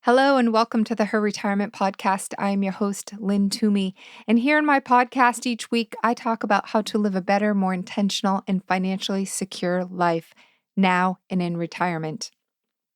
Hello and welcome to the Her Retirement Podcast. I am your host, Lynn Toomey. And here in my podcast each week, I talk about how to live a better, more intentional, and financially secure life now and in retirement.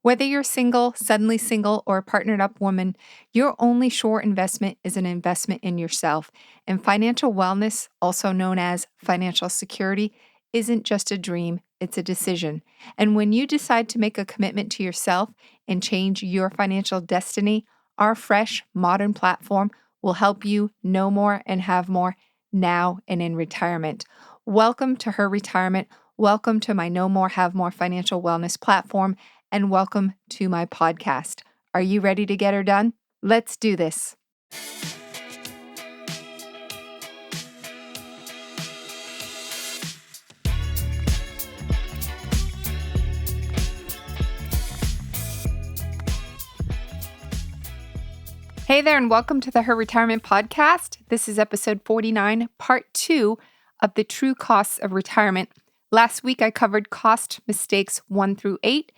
Whether you're single, suddenly single, or a partnered up woman, your only sure investment is an investment in yourself. And financial wellness, also known as financial security, isn't just a dream, it's a decision. And when you decide to make a commitment to yourself and change your financial destiny, our fresh, modern platform will help you know more and have more now and in retirement. Welcome to Her Retirement. Welcome to my Know More, Have More financial wellness platform. And welcome to my podcast. Are you ready to get her done? Let's do this. Hey there, and welcome to the Her Retirement Podcast. This is episode 49, part 2 of the true costs of retirement. Last week, I covered cost mistakes 1 through 8.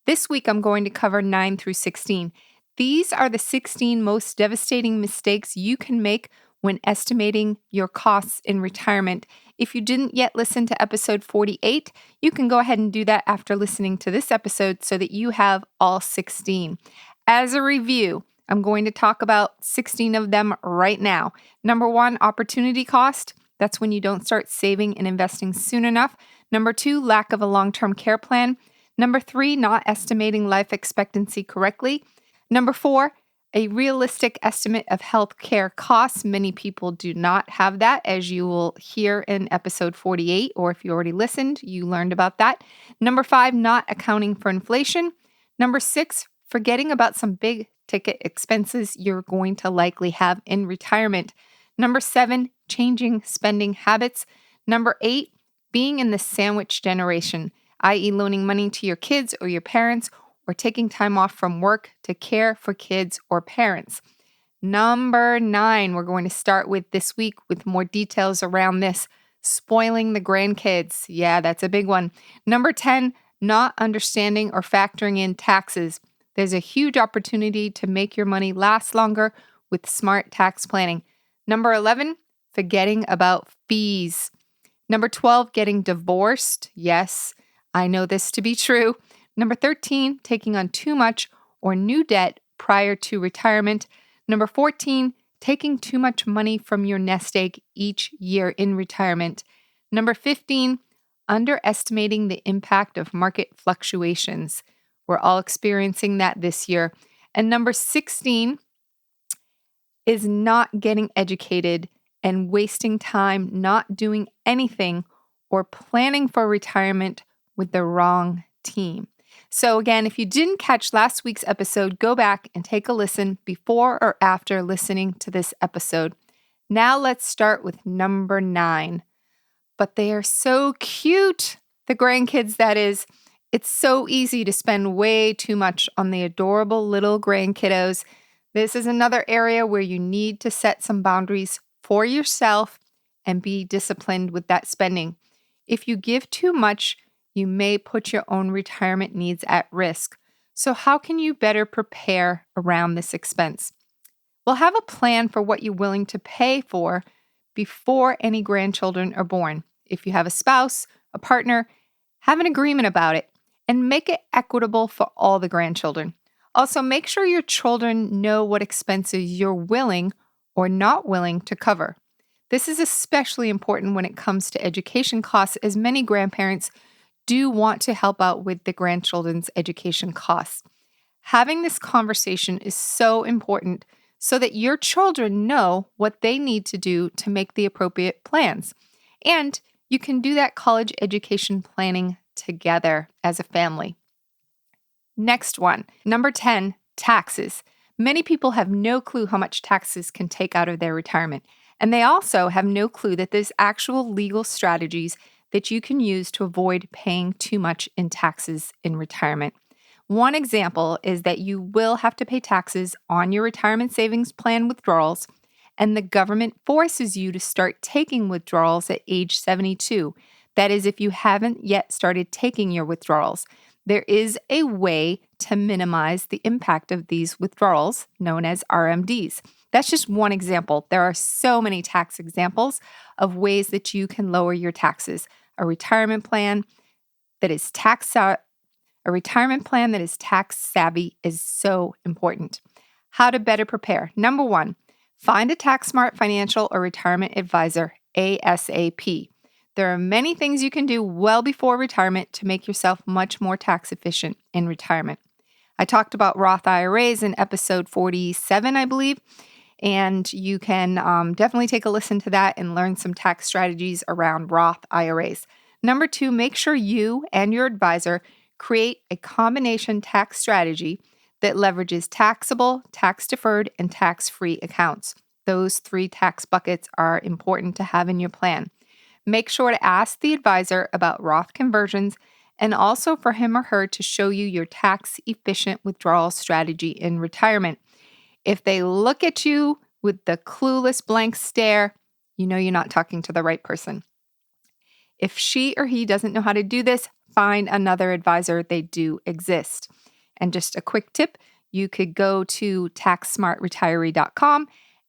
This week, I'm going to cover 9 through 16. These are the 16 most devastating mistakes you can make when estimating your costs in retirement. If you didn't yet listen to episode 48, you can go ahead and do that after listening to this episode so that you have all 16. As a review, I'm going to talk about 16 of them right now. Number 1, opportunity cost. That's when you don't start saving and investing soon enough. Number 2, lack of a long-term care plan. Number 3, not estimating life expectancy correctly. Number 4, a realistic estimate of healthcare costs. Many people do not have that, as you will hear in episode 48, or if you already listened, you learned about that. Number 5, not accounting for inflation. Number 6, forgetting about some big ticket expenses you're going to likely have in retirement. Number 7, changing spending habits. Number 8, being in the sandwich generation, i.e. loaning money to your kids or your parents, or taking time off from work to care for kids or parents. Number 9, we're going to start with this week with more details around this, spoiling the grandkids. Yeah, that's a big one. Number 10, not understanding or factoring in taxes. There's a huge opportunity to make your money last longer with smart tax planning. Number 11, forgetting about fees. Number 12, getting divorced. Yes, I know this to be true. Number 13, taking on too much or new debt prior to retirement. Number 14, taking too much money from your nest egg each year in retirement. Number 15, underestimating the impact of market fluctuations. We're all experiencing that this year. And number 16 is not getting educated and wasting time not doing anything or planning for retirement with the wrong team. So again, if you didn't catch last week's episode, go back and take a listen before or after listening to this episode. Now let's start with number 9. But they are so cute, the grandkids, that is. It's so easy to spend way too much on the adorable little grandkiddos. This is another area where you need to set some boundaries for yourself and be disciplined with that spending. If you give too much, you may put your own retirement needs at risk. So how can you better prepare around this expense? Well, have a plan for what you're willing to pay for before any grandchildren are born. If you have a spouse, a partner, have an agreement about it. And make it equitable for all the grandchildren. Also, make sure your children know what expenses you're willing or not willing to cover. This is especially important when it comes to education costs, as many grandparents do want to help out with the grandchildren's education costs. Having this conversation is so important so that your children know what they need to do to make the appropriate plans. And you can do that college education planning together as a family. Next one, number 10, taxes. Many people have no clue how much taxes can take out of their retirement. And they also have no clue that there's actual legal strategies that you can use to avoid paying too much in taxes in retirement. One example is that you will have to pay taxes on your retirement savings plan withdrawals, and the government forces you to start taking withdrawals at age 72. That is, if you haven't yet started taking your withdrawals. There is a way to minimize the impact of these withdrawals, known as RMDs. That's just one example. There are so many tax examples of ways that you can lower your taxes. A retirement plan that is tax savvy is so important. How to better prepare. Number one, find a tax smart financial or retirement advisor ASAP. There are many things you can do well before retirement to make yourself much more tax efficient in retirement. I talked about Roth IRAs in episode 47, I believe, and you can definitely take a listen to that and learn some tax strategies around Roth IRAs. Number two, make sure you and your advisor create a combination tax strategy that leverages taxable, tax-deferred, and tax-free accounts. Those three tax buckets are important to have in your plan. Make sure to ask the advisor about Roth conversions and also for him or her to show you your tax-efficient withdrawal strategy in retirement. If they look at you with the clueless blank stare, you know you're not talking to the right person. If she or he doesn't know how to do this, find another advisor. They do exist. And just a quick tip, you could go to taxsmartretiree.com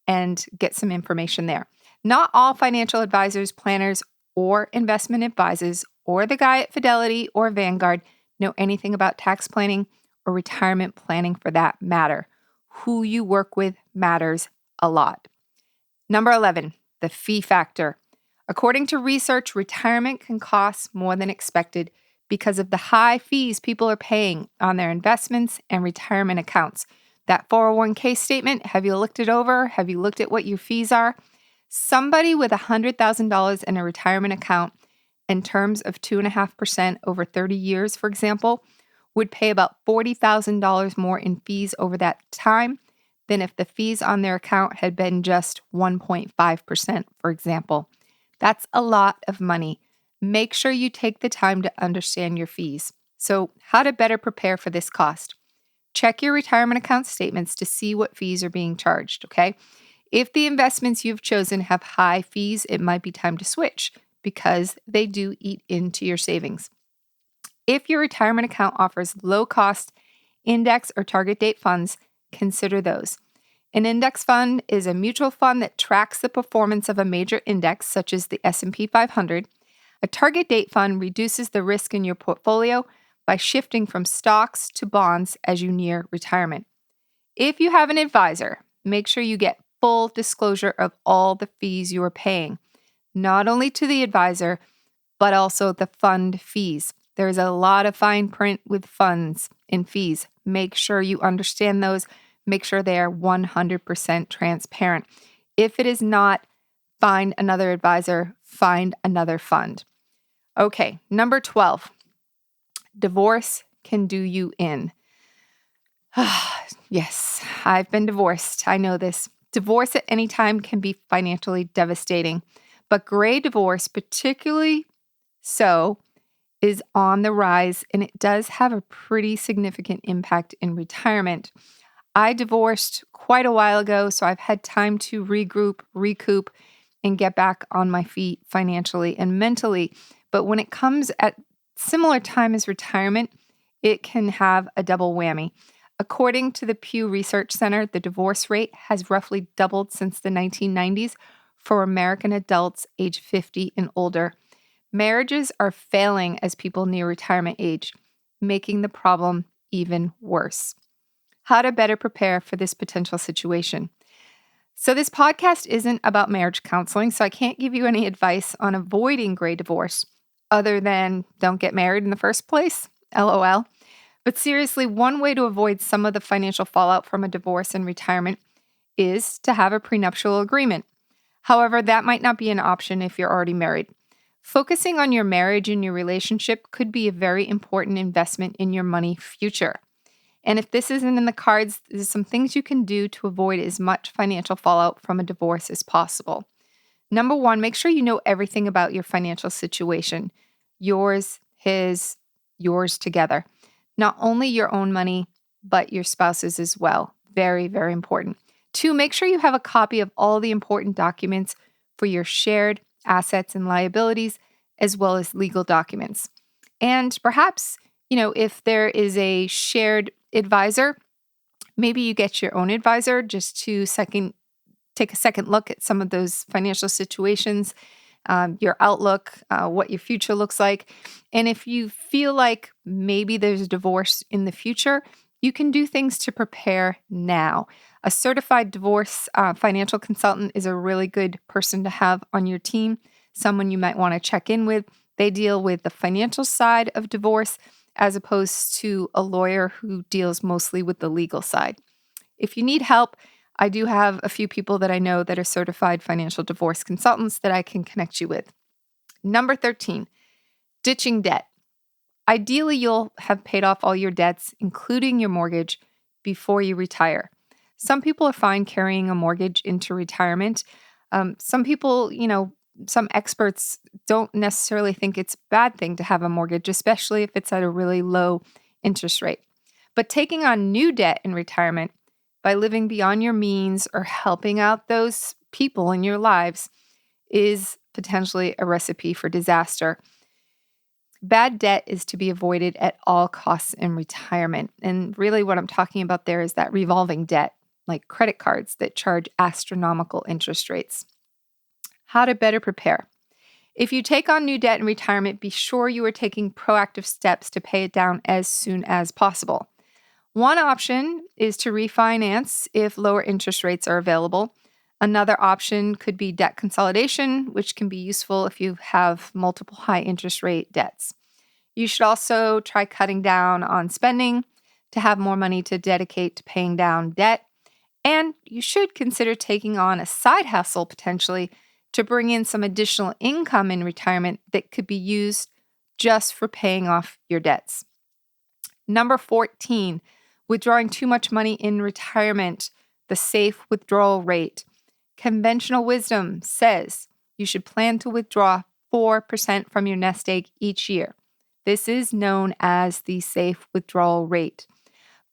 and get some information there. Not all financial advisors, planners, or investment advisors, or the guy at Fidelity or Vanguard know anything about tax planning or retirement planning for that matter. Who you work with matters a lot. Number 11, the fee factor. According to research, retirement can cost more than expected because of the high fees people are paying on their investments and retirement accounts. That 401k statement, have you looked it over? Have you looked at what your fees are? Somebody with $100,000 in a retirement account in terms of 2.5% over 30 years, for example, would pay about $40,000 more in fees over that time than if the fees on their account had been just 1.5%, for example. That's a lot of money. Make sure you take the time to understand your fees. So, how to better prepare for this cost? Check your retirement account statements to see what fees are being charged, okay? If the investments you've chosen have high fees, it might be time to switch because they do eat into your savings. If your retirement account offers low-cost index or target date funds, consider those. An index fund is a mutual fund that tracks the performance of a major index, such as the S&P 500. A target date fund reduces the risk in your portfolio by shifting from stocks to bonds as you near retirement. If you have an advisor, make sure you get full disclosure of all the fees you are paying, not only to the advisor, but also the fund fees. There's a lot of fine print with funds and fees. Make sure you understand those. Make sure they are 100% transparent. If it is not, find another advisor, find another fund. Okay, number 12, divorce can do you in. Yes, I've been divorced. I know this. Divorce at any time can be financially devastating, but gray divorce, particularly so, is on the rise, and it does have a pretty significant impact in retirement. I divorced quite a while ago, so I've had time to regroup, recoup, and get back on my feet financially and mentally. But when it comes at similar time as retirement, it can have a double whammy. According to the Pew Research Center, the divorce rate has roughly doubled since the 1990s for American adults age 50 and older. Marriages are failing as people near retirement age, making the problem even worse. How to better prepare for this potential situation. So this podcast isn't about marriage counseling, so I can't give you any advice on avoiding gray divorce other than don't get married in the first place, LOL. But seriously, one way to avoid some of the financial fallout from a divorce and retirement is to have a prenuptial agreement. However, that might not be an option if you're already married. Focusing on your marriage and your relationship could be a very important investment in your money future. And if this isn't in the cards, there's some things you can do to avoid as much financial fallout from a divorce as possible. Number one, make sure you know everything about your financial situation. Yours, his, yours together. Not only your own money, but your spouse's as well. Very, very important. Two, make sure you have a copy of all the important documents for your shared assets and liabilities, as well as legal documents. And perhaps If there is a shared advisor, maybe you get your own advisor just to take a second look at some of those financial situations, your outlook, what your future looks like. And if you feel like maybe there's a divorce in the future, you can do things to prepare now. A certified divorce financial consultant is a really good person to have on your team, someone you might want to check in with. They deal with the financial side of divorce as opposed to a lawyer who deals mostly with the legal side. If you need help, I do have a few people that I know that are certified financial divorce consultants that I can connect you with. Number 13, ditching debt. Ideally, you'll have paid off all your debts, including your mortgage, before you retire. Some people are fine carrying a mortgage into retirement. Some people, some experts don't necessarily think it's a bad thing to have a mortgage, especially if it's at a really low interest rate. But taking on new debt in retirement by living beyond your means or helping out those people in your lives is potentially a recipe for disaster. Bad debt is to be avoided at all costs in retirement. And really what I'm talking about there is that revolving debt, like credit cards that charge astronomical interest rates. How to better prepare. If you take on new debt in retirement, be sure you are taking proactive steps to pay it down as soon as possible. One option is to refinance if lower interest rates are available. Another option could be debt consolidation, which can be useful if you have multiple high interest rate debts. You should also try cutting down on spending to have more money to dedicate to paying down debt. And you should consider taking on a side hustle potentially to bring in some additional income in retirement that could be used just for paying off your debts. Number 14, withdrawing too much money in retirement, the safe withdrawal rate. Conventional wisdom says you should plan to withdraw 4% from your nest egg each year. This is known as the safe withdrawal rate.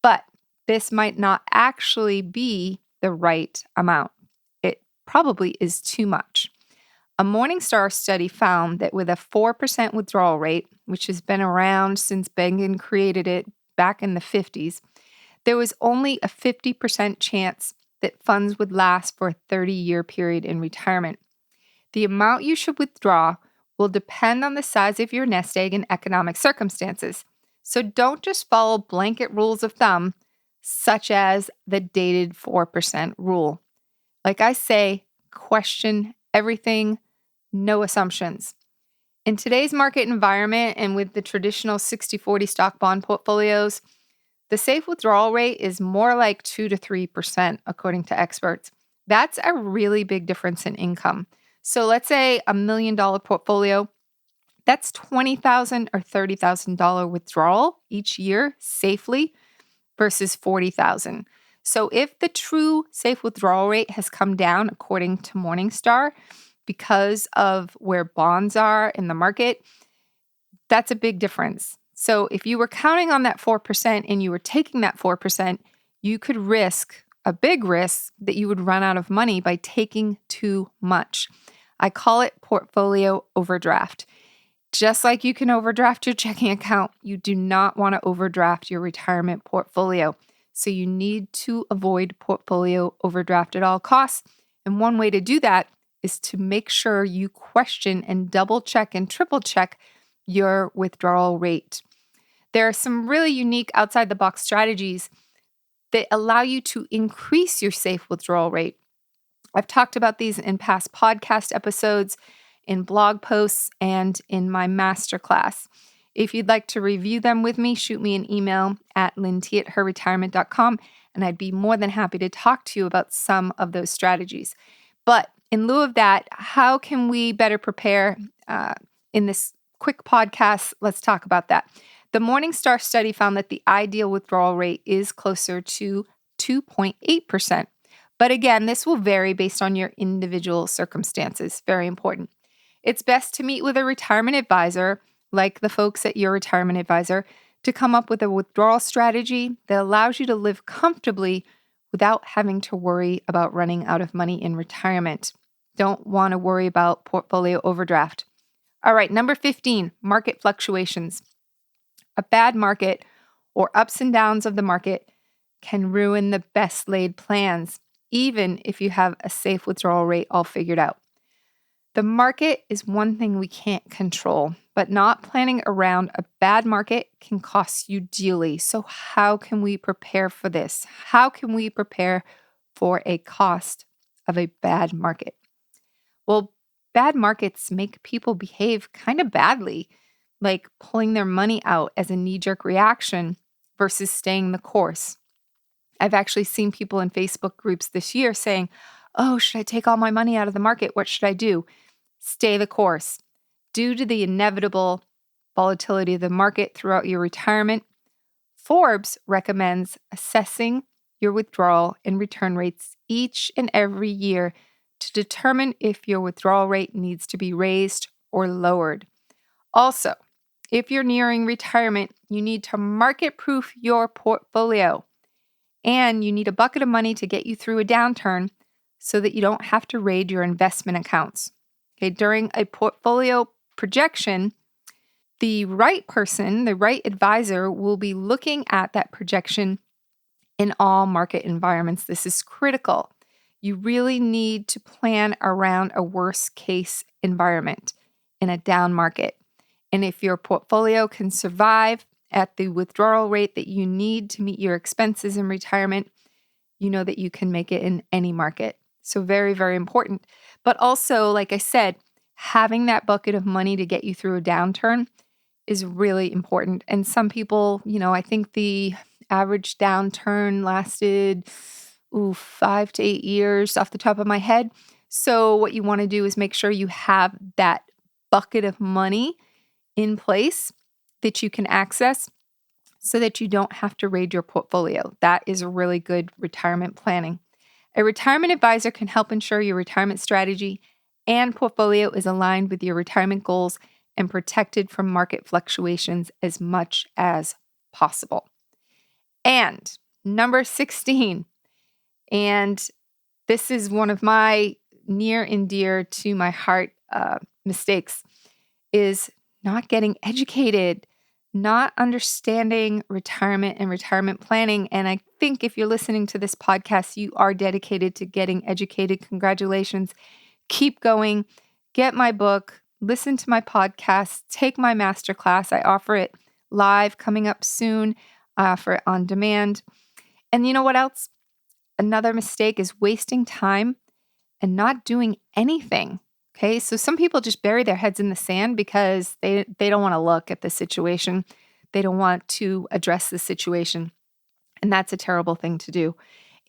But this might not actually be the right amount. It probably is too much. A Morningstar study found that with a 4% withdrawal rate, which has been around since Bengen created it back in the 50s, there was only a 50% chance that funds would last for a 30-year period in retirement. The amount you should withdraw will depend on the size of your nest egg and economic circumstances. So don't just follow blanket rules of thumb, such as the dated 4% rule. Like I say, question everything, no assumptions. In today's market environment and with the traditional 60-40 stock bond portfolios, the safe withdrawal rate is more like 2 to 3%, according to experts. That's a really big difference in income. So let's say $1 million portfolio, that's $20,000 or $30,000 withdrawal each year safely versus $40,000. So if the true safe withdrawal rate has come down according to Morningstar because of where bonds are in the market, that's a big difference. So if you were counting on that 4% and you were taking that 4%, you could risk a big risk that you would run out of money by taking too much. I call it portfolio overdraft. Just like you can overdraft your checking account, you do not want to overdraft your retirement portfolio. So you need to avoid portfolio overdraft at all costs. And one way to do that is to make sure you question and double check and triple check your withdrawal rate. There are some really unique outside the box strategies that allow you to increase your safe withdrawal rate. I've talked about these in past podcast episodes, in blog posts, and in my masterclass. If you'd like to review them with me, shoot me an email at lynnt@herretirement.com, and I'd be more than happy to talk to you about some of those strategies. But in lieu of that, how can we better prepare in this quick podcast? Let's talk about that. The Morningstar study found that the ideal withdrawal rate is closer to 2.8%. But again, this will vary based on your individual circumstances. Very important. It's best to meet with a retirement advisor, like the folks at Your Retirement Advisor, to come up with a withdrawal strategy that allows you to live comfortably without having to worry about running out of money in retirement. Don't want to worry about portfolio overdraft. All right, number 15, market fluctuations. A bad market or ups and downs of the market can ruin the best laid plans, even if you have a safe withdrawal rate all figured out. The market is one thing we can't control, but not planning around a bad market can cost you dearly. So how can we prepare for this? How can we prepare for a cost of a bad market? Well, bad markets make people behave kind of badly, like pulling their money out as a knee-jerk reaction versus staying the course. I've actually seen people in Facebook groups this year saying, "Oh, should I take all my money out of the market? What should I do?" Stay the course. Due to the inevitable volatility of the market throughout your retirement, Forbes recommends assessing your withdrawal and return rates each and every year to determine if your withdrawal rate needs to be raised or lowered. Also, if you're nearing retirement, you need to market-proof your portfolio, and you need a bucket of money to get you through a downturn so that you don't have to raid your investment accounts. Okay, during a portfolio projection, the right person, the right advisor will be looking at that projection in all market environments. This is critical. You really need to plan around a worst case environment in a down market. And if your portfolio can survive at the withdrawal rate that you need to meet your expenses in retirement, you know that you can make it in any market. So very, very important. But also, like I said, having that bucket of money to get you through a downturn is really important. And some people, I think the average downturn lasted 5 to 8 years off the top of my head. So what you want to do is make sure you have that bucket of money in place that you can access so that you don't have to raid your portfolio. That is a really good retirement planning. A retirement advisor can help ensure your retirement strategy and portfolio is aligned with your retirement goals and protected from market fluctuations as much as possible. And number 16, and this is one of my near and dear to my heart mistakes, is not getting educated, not understanding retirement and retirement planning. And I think if you're listening to this podcast, you are dedicated to getting educated. Congratulations. Keep going. Get my book. Listen to my podcast. Take my masterclass. I offer it live coming up soon. I offer it on demand. And you know what else? Another mistake is wasting time and not doing anything. Okay, so some people just bury their heads in the sand because they don't want to look at the situation. They don't want to address the situation. And that's a terrible thing to do.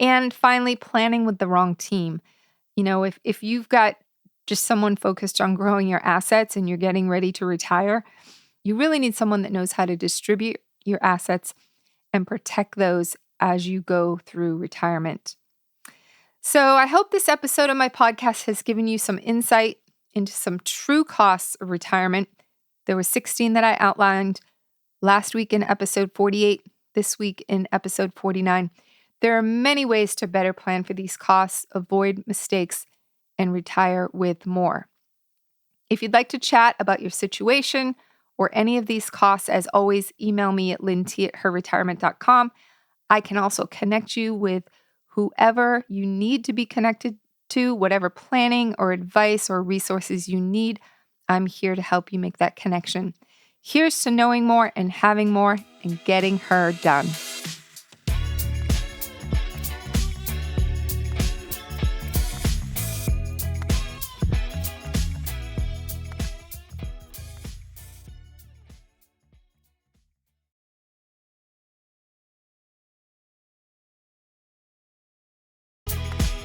And finally, planning with the wrong team. If you've got just someone focused on growing your assets and you're getting ready to retire, you really need someone that knows how to distribute your assets and protect those as you go through retirement. So I hope this episode of my podcast has given you some insight into some true costs of retirement. There were 16 that I outlined last week in episode 48, this week in episode 49. There are many ways to better plan for these costs, avoid mistakes, and retire with more. If you'd like to chat about your situation or any of these costs, as always, email me at lynnt@herretirement.com. I can also connect you with whoever you need to be connected to, whatever planning or advice or resources you need. I'm here to help you make that connection. Here's to knowing more and having more and getting her done.